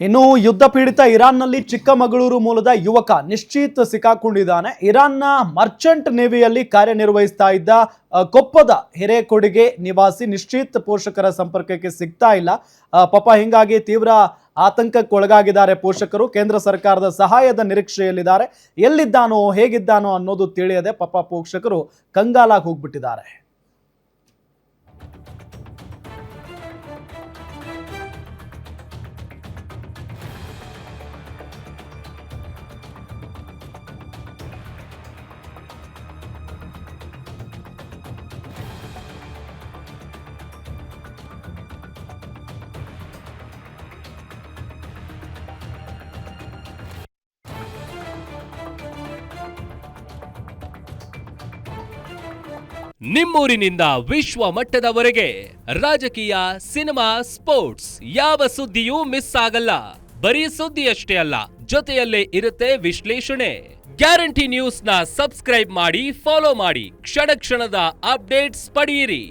ಇನ್ನು ಯುದ್ಧ ಪೀಡಿತ ಇರಾನ್ನಲ್ಲಿ ಚಿಕ್ಕಮಗಳೂರು ಮೂಲದ ಯುವಕ ನಿಶ್ಚಿತ್ ಸಿಕ್ಕಾಕೊಂಡಿದ್ದಾನೆ. ಇರಾನ್ನ ಮರ್ಚೆಂಟ್ ನೇವಿಯಲ್ಲಿ ಕಾರ್ಯನಿರ್ವಹಿಸ್ತಾ ಇದ್ದ ಕೊಪ್ಪದ ಹಿರೇಕೊಡಿಗೆ ನಿವಾಸಿ ನಿಶ್ಚಿತ್ ಪೋಷಕರ ಸಂಪರ್ಕಕ್ಕೆ ಸಿಗ್ತಾ ಇಲ್ಲ. ಪಾಪ ಹಿಂಗಾಗಿ ತೀವ್ರ ಆತಂಕಕ್ಕೊಳಗಾಗಿದ್ದಾರೆ ಪೋಷಕರು. ಕೇಂದ್ರ ಸರ್ಕಾರದ ಸಹಾಯದ ನಿರೀಕ್ಷೆಯಲ್ಲಿದ್ದಾರೆ. ಎಲ್ಲಿದ್ದಾನೋ ಹೇಗಿದ್ದಾನೋ ಅನ್ನೋದು ತಿಳಿಯದೆ ಪಾಪ ಪೋಷಕರು ಕಂಗಾಲಾಗಿ ಹೋಗ್ಬಿಟ್ಟಿದ್ದಾರೆ. ನಿಮ್ಮೂರಿನಿಂದ ವಿಶ್ವ ಮಟ್ಟದವರೆಗೆ ರಾಜಕೀಯ, ಸಿನಿಮಾ, ಸ್ಪೋರ್ಟ್ಸ್ ಯಾವ ಸುದ್ದಿಯೂ ಮಿಸ್ ಆಗಲ್ಲ. ಬರೀ ಸುದ್ದಿಯಷ್ಟೇ ಅಲ್ಲ, ಜೊತೆಯಲ್ಲೇ ಇರುತ್ತೆ ವಿಶ್ಲೇಷಣೆ. ಗ್ಯಾರಂಟಿ ನ್ಯೂಸ್ನ ಸಬ್ಸ್ಕ್ರೈಬ್ ಮಾಡಿ, ಫಾಲೋ ಮಾಡಿ, ಕ್ಷಣ ಕ್ಷಣದ ಅಪ್ಡೇಟ್ಸ್ ಪಡೆಯಿರಿ.